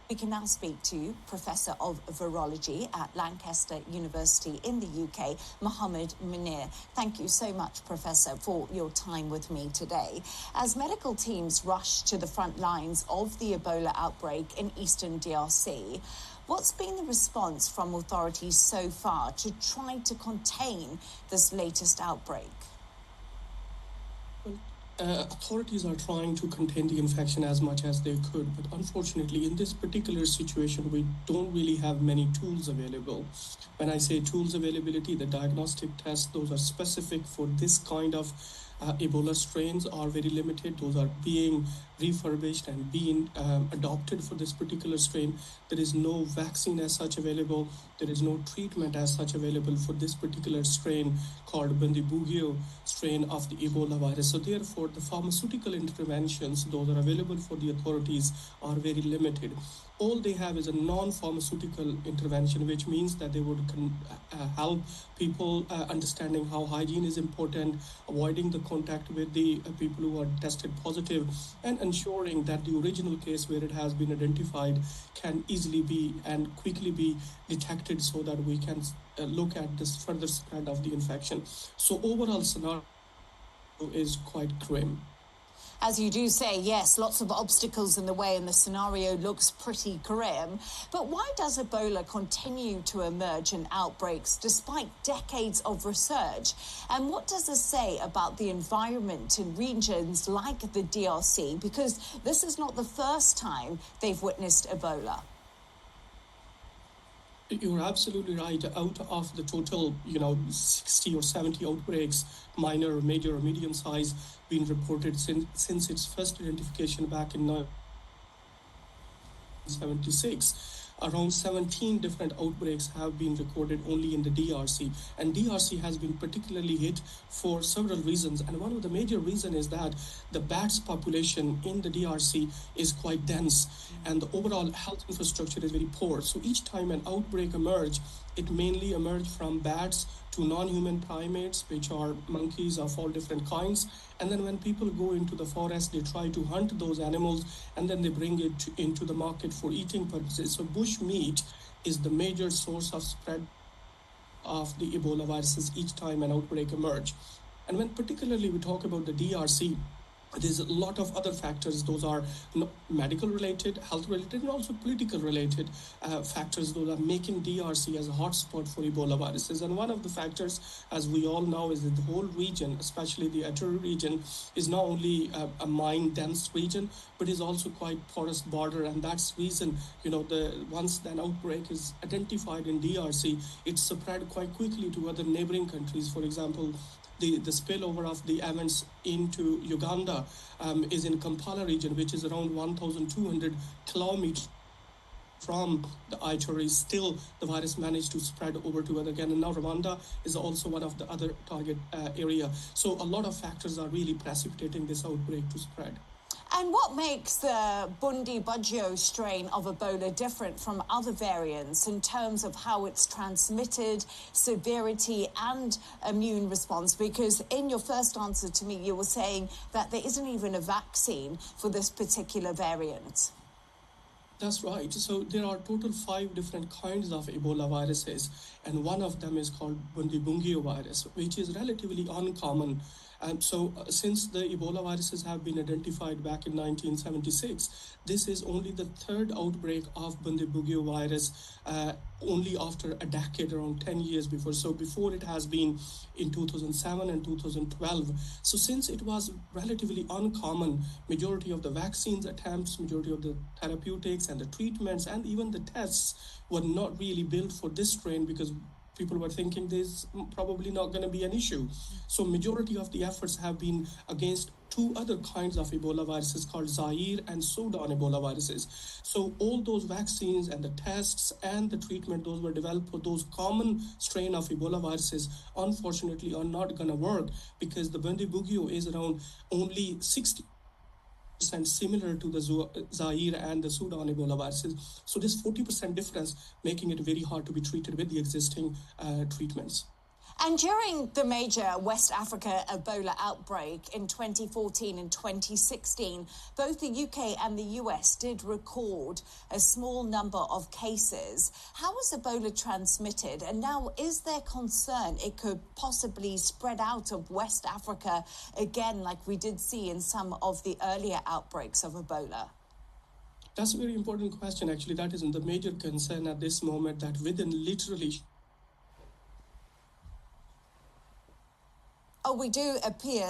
We can now speak to Professor of Virology at Lancaster University in the UK, Mohammed Munir. Thank you so much, Professor, for your time with me today. As medical teams rush to the front lines of the Ebola outbreak in eastern DRC, what's been the response from authorities so far to try to contain this latest outbreak? Authorities are trying to contain the infection as much as they could, but unfortunately in this particular situation we don't really have many tools available. When I say tools availability, the diagnostic tests, those are specific for this kind of Ebola strains are very limited. Those are being refurbished and being adopted for this particular strain. There is no vaccine as such available. There is no treatment as such available for this particular strain called Bundibugyo strain of the Ebola virus. So therefore, the pharmaceutical interventions, those are available for the authorities, are very limited. All they have is a non-pharmaceutical intervention, which means that they would help people understanding how hygiene is important, avoiding the contact with the people who are tested positive, and ensuring that the original case where it has been identified can easily be and quickly be detected so that we can look at this further spread of the infection. So overall scenario is quite grim. As you do say, yes, lots of obstacles in the way and the scenario looks pretty grim. But why does Ebola continue to emerge in outbreaks despite decades of research? And what does this say about the environment in regions like the DRC? Because this is not the first time they've witnessed Ebola. You're absolutely right. Out of the total, 60 or 70 outbreaks, minor, major, or medium size, been reported since its first identification back in 1976. Around 17 different outbreaks have been recorded only in the DRC. And DRC has been particularly hit for several reasons. And one of the major reasons is that the bats population in the DRC is quite dense and the overall health infrastructure is very poor. So each time an outbreak emerges, it mainly emerged from bats to non-human primates, which are monkeys of all different kinds. And then when people go into the forest, they try to hunt those animals and then they bring it into the market for eating purposes. So bush meat is the major source of spread of the Ebola viruses each time an outbreak emerges. And when particularly we talk about the DRC, there's a lot of other factors. Those are medical related, health related, and also political related factors. Those are making DRC as a hotspot for Ebola viruses. And one of the factors, as we all know, is that the whole region, especially the Ituri region, is not only a mine dense region, but is also quite porous border. And that's reason, once an outbreak is identified in DRC, it's spread quite quickly to other neighboring countries. For example, the spillover of the events into Uganda is in Kampala region, which is around 1,200 kilometers from the Ituri. Still, the virus managed to spread over to other again. And now Rwanda is also one of the other target area. So a lot of factors are really precipitating this outbreak to spread. And what makes the Bundibugyo strain of Ebola different from other variants in terms of how it's transmitted, severity and immune response? Because in your first answer to me, you were saying that there isn't even a vaccine for this particular variant. That's right. So there are total 5 different kinds of Ebola viruses, and one of them is called Bundibugyo virus, which is relatively uncommon. So since the Ebola viruses have been identified back in 1976, this is only the 3rd outbreak of Bundibugyo virus, only after a decade, around 10 years before. So before it has been in 2007 and 2012. So since it was relatively uncommon, majority of the vaccines attempts, majority of the therapeutics and the treatments and even the tests were not really built for this strain, because people were thinking there's probably not going to be an issue. So majority of the efforts have been against 2 other kinds of Ebola viruses called Zaire and Sudan Ebola viruses. So all those vaccines and the tests and the treatment, those were developed for those common strain of Ebola viruses, unfortunately are not going to work, because the Bundibugyo is around only 60% similar to the Zaire and the Sudan Ebola viruses. So this 40% difference making it very hard to be treated with the existing treatments. And during the major West Africa Ebola outbreak in 2014 and 2016, both the UK and the US did record a small number of cases. How was Ebola transmitted? And now, is there concern it could possibly spread out of West Africa again, like we did see in some of the earlier outbreaks of Ebola? That's a very important question, actually. That is the major concern at this moment, that within literally... Oh, we do appear